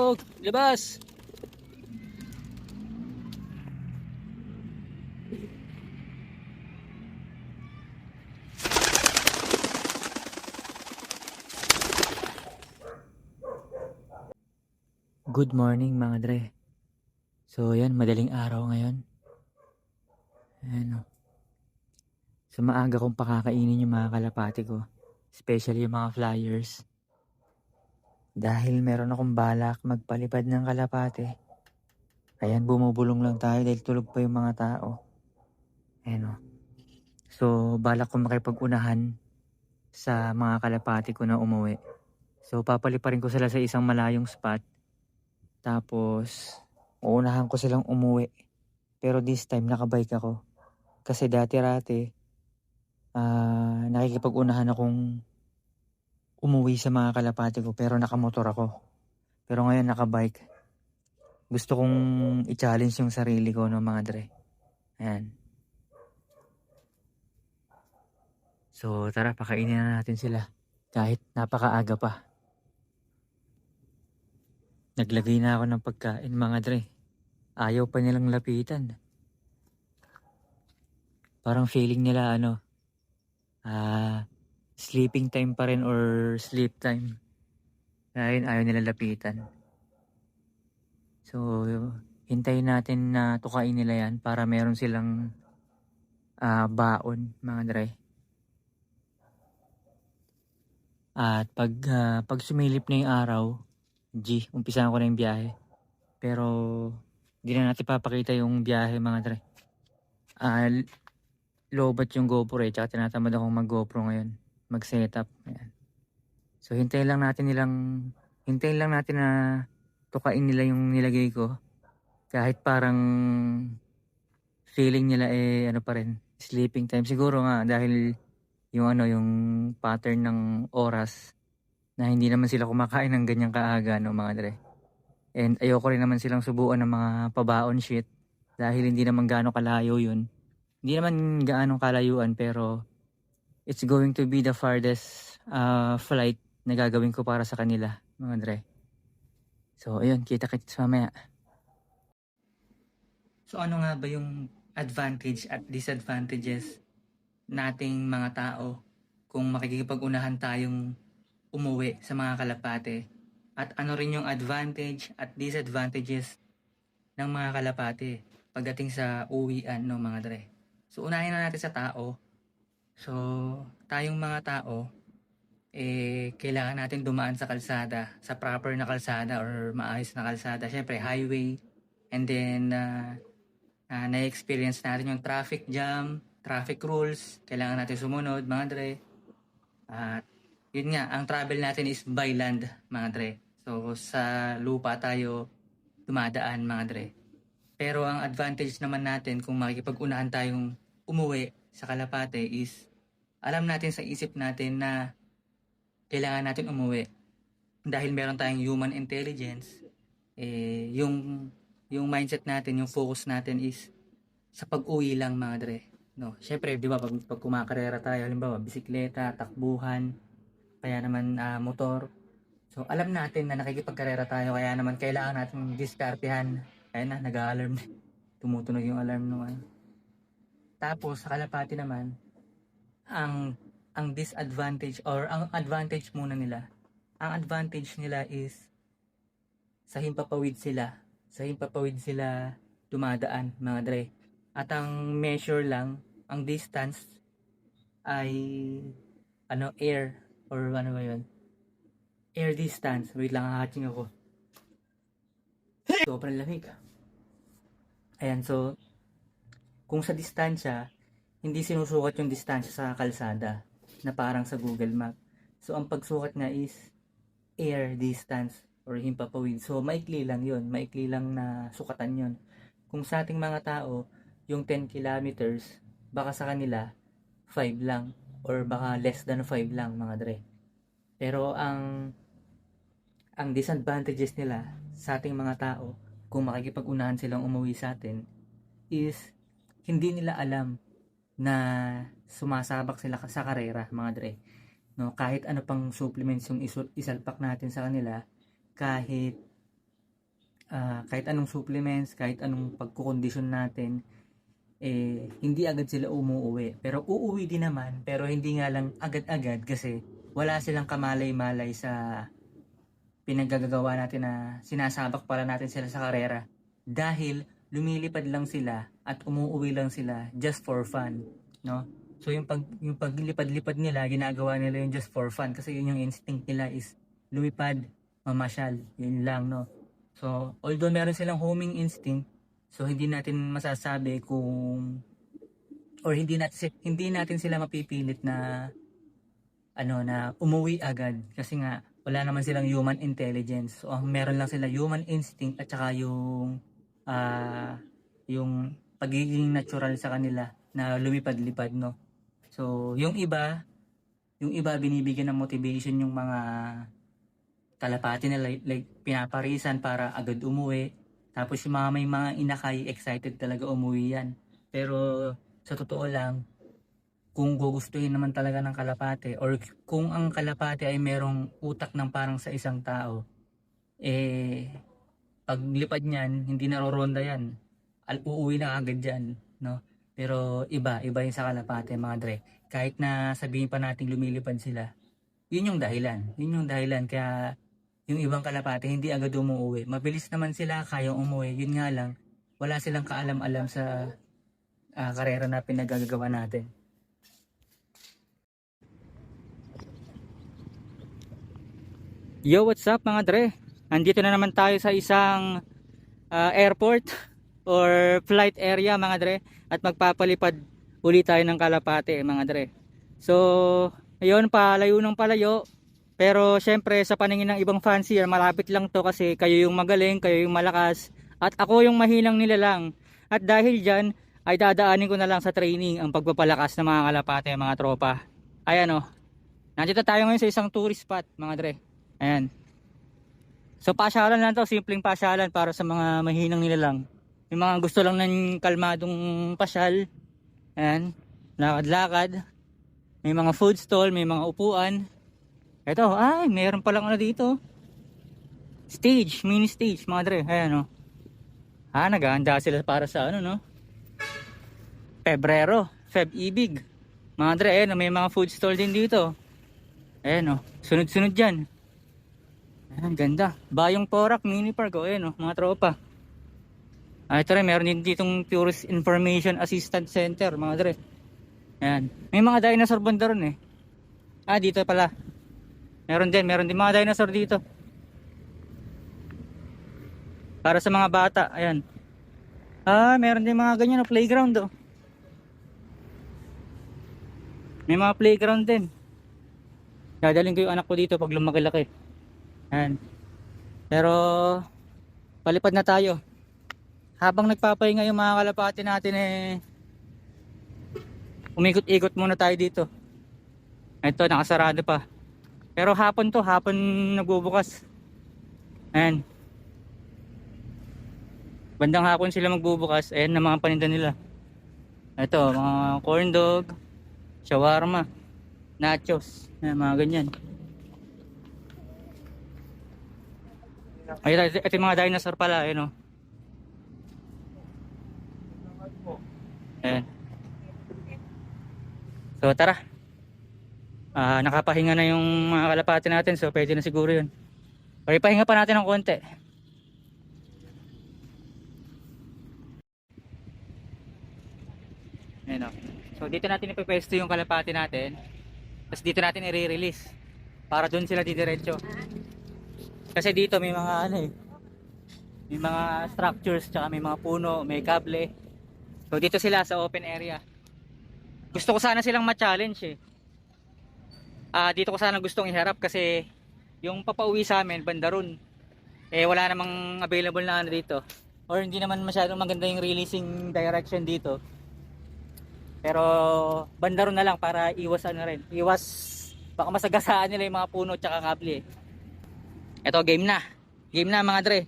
Pasok! Labas! Good morning mga dre. So yan, madaling araw ngayon. Ano, so maaga kong pakakainin yung mga kalapati ko. Especially yung mga flyers. Dahil meron akong balak magpalipad ng kalapati. Ayan, bumubulong lang tayo dahil tulog pa yung mga tao. Ano, so balak kong makipag-unahan sa mga kalapati ko na umuwi. So papaliparin ko sila sa isang malayong spot. Tapos uunahan ko silang umuwi. Pero this time nakabike ako. Kasi dati-rati nakikipag-unahan akong umuwi sa mga kalapati ko pero nakamotor ako. Pero ngayon nakabike. Gusto kong i-challenge yung sarili ko no mga dre. Ayan. So tara, pakainin na natin sila. Kahit napakaaga pa. Naglagay na ako ng pagkain mga dre. Ayaw pa nilang lapitan. Parang feeling nila sleeping time pa rin or sleep time. Kaya ayaw nila lapitan. So, hintayin natin na tukain nila yan para meron silang baon, mga dre. At pag sumilip na yung araw, umpisahan ko na yung biyahe. Pero, di na natin papakita yung biyahe, mga dre. Lobat yung GoPro tsaka tinatamad akong mag-GoPro ngayon. Mag-setup. Ayan. So, hintayin lang natin na tukain nila yung nilagay ko. Kahit parang feeling nila pa rin, sleeping time. Siguro nga dahil yung pattern ng oras na hindi naman sila kumakain ng ganyang kaaga no mga dre. And ayoko rin naman silang subuan ng mga pabaon shit dahil hindi naman gaano kalayo yun. Hindi naman gaano kalayuan pero it's going to be the farthest flight na gagawin ko para sa kanila mga dre. So ayun, kita-kits mamaya. So ano nga ba yung advantage at disadvantages nating mga tao kung makikipag-unahan tayong umuwi sa mga kalapate? At ano rin yung advantage at disadvantages ng mga kalapate pagdating sa uwian no mga dre? So unahin na natin sa tao. So tayong mga tao kailangan natin dumaan sa kalsada, sa proper na kalsada or maayos na kalsada. Syempre highway, and then na-experience natin yung traffic jam, traffic rules, kailangan natin sumunod mga dre. At yun nga, ang travel natin is by land mga dre. So sa lupa tayo dumadaan mga dre. Pero ang advantage naman natin kung makikipag-unahan tayong umuwi sa kalapate is alam natin sa isip natin na kailangan natin umuwi. Dahil meron tayong human intelligence, yung mindset natin, yung focus natin is sa pag-uwi lang mga dre. No, syempre, di ba pag kumakarera tayo, halimbawa bisikleta, takbuhan, kaya naman motor. So alam natin na nakikipagkarera tayo, kaya naman kailangan natin diskartehan. Ayun na, nag-a-alarm. Tumutunog yung alarm naman. Tapos sa kalapati naman, ang disadvantage or ang advantage muna nila. Ang advantage nila is sa himpapawid sila dumadaan mga dre. At ang measure lang, ang distance ay air or ano ba yun? Air distance. Wait lang, hatching ako. Sobrang lamig. Ayan, so kung sa distansya, hindi sinusukat yung distansya sa kalsada na parang sa Google Map. So ang pagsukat na is air distance or himpapawid. So maikli lang yun, maikli lang na sukatan yun. Kung sa ating mga tao, yung 10 kilometers, baka sa kanila 5 lang or baka less than 5 lang mga dre. Pero ang disadvantages nila sa ating mga tao kung makikipag-unahan silang umuwi sa atin is hindi nila alam na sumasabak sila sa karera mga dre. No, kahit ano pang supplements yung isalpak natin sa kanila, kahit kahit anong supplements, kahit anong pagkukondisyon natin, hindi agad sila umuuwi. Pero uuwi din naman, pero hindi nga lang agad-agad kasi wala silang kamalay-malay sa pinaggagawa natin na sinasabak para natin sila sa karera. Dahil lumilipad lang sila at umuuwi lang sila just for fun, no? So yung paglipad-lipad nila, ginagawa nila yung just for fun kasi yun yung instinct nila is lumipad, mamasyal, yun lang, no? So although meron silang homing instinct, so hindi natin masasabi kung or hindi natin sila mapipilit na na umuwi agad kasi nga wala naman silang human intelligence. So meron lang sila human instinct at saka yung pagiging natural sa kanila na lumipad-lipad, no. So yung iba binibigyan ng motivation yung mga kalapati na like pinaparisan para agad umuwi. Tapos yung mga may mga inakay, excited talaga umuwi yan. Pero sa totoo lang, kung gugustuhin naman talaga ng kalapate or kung ang kalapate ay merong utak ng parang sa isang tao, paglipad niyan, hindi naroronda yan. Uuwi na agad yan, no? Pero iba yung sa kalapate, mga dre. Kahit na sabihin pa nating lumilipad sila, yun yung dahilan. Yun yung dahilan kaya yung ibang kalapate hindi agad umuwi. Mabilis naman sila, kayang umuwi. Yun nga lang, wala silang kaalam-alam sa karera na pinagagawa natin. Yo, what's up mga dre? Andito na naman tayo sa isang airport or flight area mga dre at magpapalipad ulit tayo ng kalapate mga dre. So, ayun, palayo ng palayo. Pero syempre sa paningin ng ibang fancier, malapit lang to kasi kayo yung magaling, kayo yung malakas at ako yung mahinang nila lang. At dahil dyan ay dadaanin ko na lang sa training ang pagpapalakas ng mga kalapate mga tropa. Ayan o, nandito tayo ngayon sa isang tourist spot mga dre. Ayan. So pasyalan lang to, simpleng pasyalan para sa mga mahinang nila lang. Yung mga gusto lang ng kalmadong pasyal. Ayan, lakad-lakad. May mga food stall, may mga upuan. Ito, ay, meron palang dito. Stage, mini stage, mga dre. Ayan, o. Naghahanda sila para sa no? Pebrero, Feb-Ibig. Mga dre, ayan, may mga food stall din dito. Ayan, o. Sunod-sunod dyan. Ayan, ganda. Bayong Porac, mini park, o. Ayan, o, mga tropa. Ito rin, meron din ditong Tourist Information Assistance Center, mga dre. Ayan. May mga dinosaur banda ron, dito pala. Meron din mga dinosaur dito. Para sa mga bata, ayan. Meron din mga ganyan na playground, oh. May mga playground din. Dadalhin ko yung anak ko dito pag lumaki-laki. Ayan. Pero palipad na tayo. Habang nagpapahinga yung mga kalapati natin, umikot-ikot muna tayo dito. Ito, nakasarado pa. Pero hapon nagbubukas. Ayan. Bandang hapon sila magbubukas. Ayan na mga paninda nila. Ito, mga corn dog, shawarma, nachos, ayan, mga ganyan. Ayan, ito yung mga dinosaur pala. Ayan, o. Ayan. So tara. Nakapahinga na yung mga kalapati natin, so pwede na siguro yun. Okay, pahinga pa natin ng konti. Ayan, o. So dito natin ipipwesto yung kalapati natin. Tapos dito natin i-release para doon sila didiretso. Kasi dito may mga may mga structures, tsaka may mga puno, may kable. So dito sila sa open area. Gusto ko sana silang ma-challenge dito ko sana gustong iharap kasi yung papauwi sa amin banda ron, wala namang available na dito, or hindi naman masyadong maganda yung releasing direction dito. Pero banda ron na lang para iwas baka masagasaan nila yung mga puno tsaka kable. Ito, game na mga dre.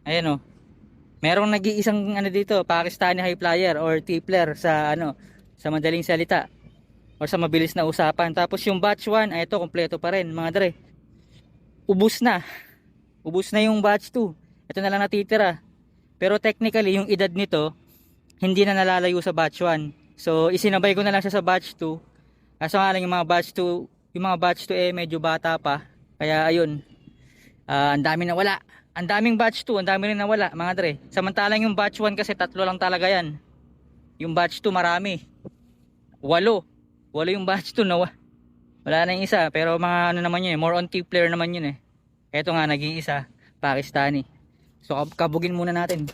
Ayan, o. Merong nag-iisang dito, Pakistani high flyer or tipler sa sa madaling salita or sa mabilis na usapan. Tapos yung batch 1, ito kompleto pa rin mga dre. Ubus na yung batch 2. Ito na lang natitira. Pero technically, yung edad nito, hindi na nalalayo sa batch 1. So, isinabay ko na lang siya sa batch 2. Kaso nga lang yung mga batch 2, yung mga batch 2 medyo bata pa. Kaya ayun, ang dami na wala. Ang daming batch 2, ang dami rin nawala, mga dre. Samantalang yung batch 1 kasi tatlo lang talaga yan. Yung batch 2 marami. Walo. Walo yung batch 2 na wala na yung isa. Pero mga ano naman yun more on T-player naman yun Eto nga, naging isa, Pakistani. So kabugin muna natin.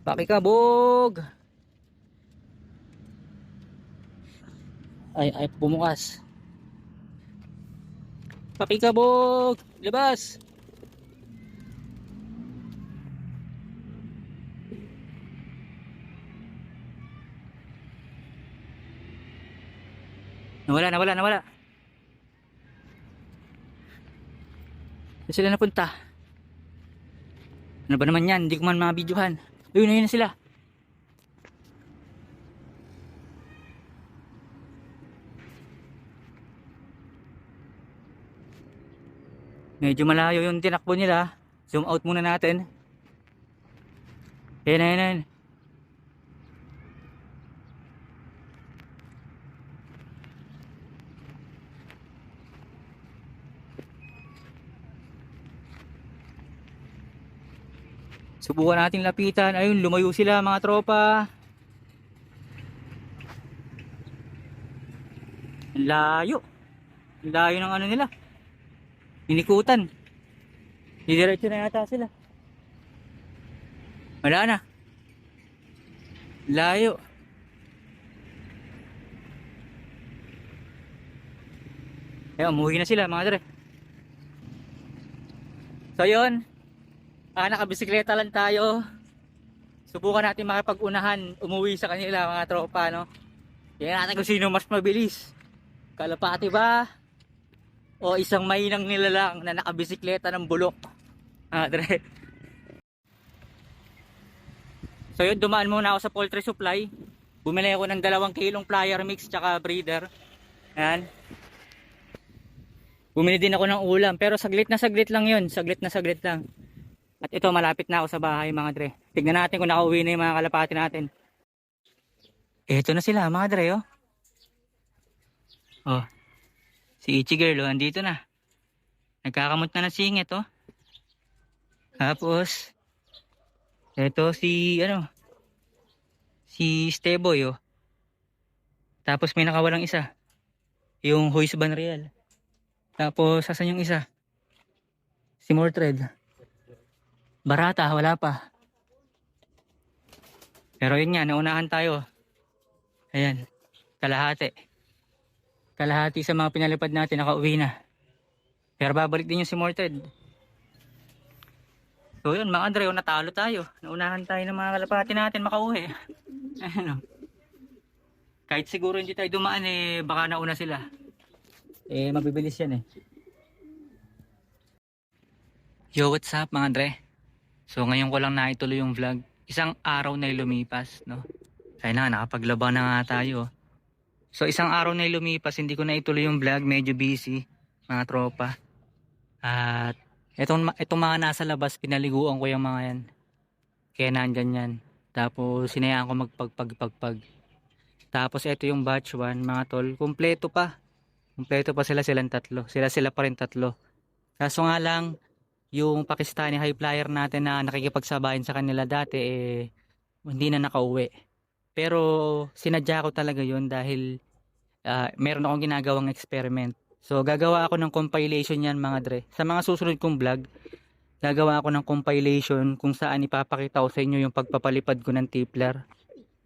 Pakikabog. Ay bumukas. Pakikabog, labas. Nawala. Saan sila napunta? Ano ba naman yan? Hindi ko man mabidyohan. Ayun na sila. Medyo malayo yung tinakbo nila. Zoom out muna natin. Ayan. Subukan natin lapitan. Ayun, lumayo sila mga tropa. Ang layo. Ang layo ng ano nila. Inikutan. Didiretso na yata sila. Wala na. Layo. Ayun, umuwi na sila mga dre. So yun. Nakabisikleta lang tayo. Subukan natin makipag-unahan. Umuwi sa kanila mga tropa, no? Tingnan natin kung sino mas mabilis. Kalapati ba? O isang mainang nilalang na nakabisikleta ng bulok. Dre. So yun, dumaan muna ako sa poultry supply. Bumili ako ng 2 kilong plier mix tsaka breeder. Ayan. Bumili din ako ng ulam. Pero saglit lang yun. Saglit lang. At ito, malapit na ako sa bahay mga dre. Tignan natin kung nakauwi na yung mga kalapati natin. Ito na sila mga dre, oh. Oh. Si Ichi girl, oh, andito na. Nagkakamot na ng singit, oh. Tapos, ito si, si Steboy, oh. Tapos may nakawalang isa. Yung Hoist Banreal. Tapos, asan yung isa? Si Mortred. Barata, wala pa. Pero yun nga, naunahan tayo. Ayan, kalahati. Kalahati sa mga pinalipad natin, nakauwi na. Pero babalik din yung si Morted. So yun mga Andre, natalo tayo. Naunahan tayo ng mga kalapati natin makauwi. Ano? Kahit siguro hindi tayo dumaan baka nauna sila. Mabibilis yan Yo, what's up mga Andre? So ngayon ko lang naituloy yung vlog. Isang araw na lumipas, no? Kaya na, nakapaglaba na nga tayo. So isang araw na lumipas, hindi ko na ituloy yung vlog. Medyo busy, mga tropa. At itong mga nasa labas, pinaliguan ko yung mga yan. Kaya nandyan yan. Tapos sinayaan ko magpagpagpagpag. Tapos ito yung batch 1, mga tol. Kumpleto pa silang tatlo. Sila pa rin tatlo. Kaso nga lang, yung Pakistani high flyer natin na nakikipagsabayan sa kanila dati hindi na nakauwi. Pero sinadya ko talaga yun dahil meron akong ginagawang experiment. So gagawa ako ng compilation yan mga dre. Sa mga susunod kong vlog, gagawa ako ng compilation kung saan ipapakita ko sa inyo yung pagpapalipad ko ng tippler.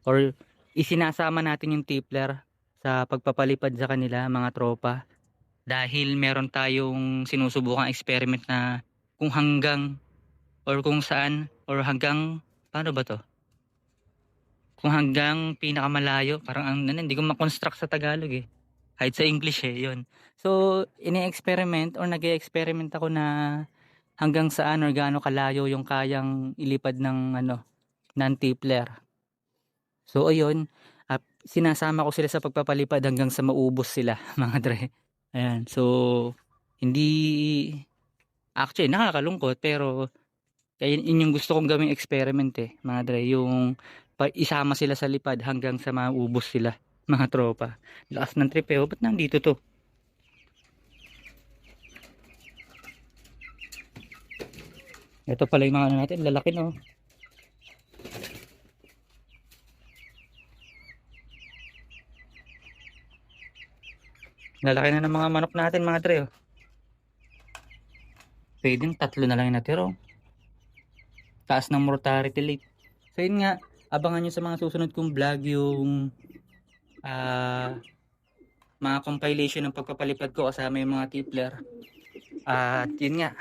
Or isinasama natin yung tippler sa pagpapalipad sa kanila mga tropa. Dahil meron tayong sinusubukang experiment na kung hanggang or kung saan or hanggang paano ba to? Kung hanggang pinakamalayo, parang hindi ko ma-construct sa Tagalog Kahit sa English yun. So, ini-experiment or nag-experiment ako na hanggang saan or gaano kalayo yung kayang ilipad ng ng tippler. So, ayun, sinasama ko sila sa pagpapalipad hanggang sa maubos sila, mga dre. Ayan, so hindi Actually, nakakalungkot pero kaya yun yung gusto kong gawing experiment eh, mga dre, yung isama sila sa lipad hanggang sa maubos sila, mga tropa. Lakas ng trip eh, oh, ba't nandito to? Ito pala yung mga ano natin, lalaki no. Lalaki na ng mga manok natin mga dre oh. Pwedeng tatlo na lang yung natira oh. Taas ng mortality rate. So yun nga, abangan nyo sa mga susunod kong vlog yung mga compilation ng pagpapalipad ko kasama yung mga tippler. At yun nga,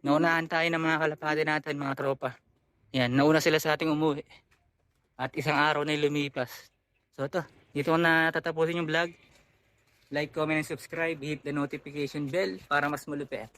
naunahan tayo ng mga kalapate natin mga tropa. Yan, nauna sila sa ating umuwi. At isang araw na lumipas. So ito, dito ko na tatapusin yung vlog. Like, comment, and subscribe. Hit the notification bell para mas malupit.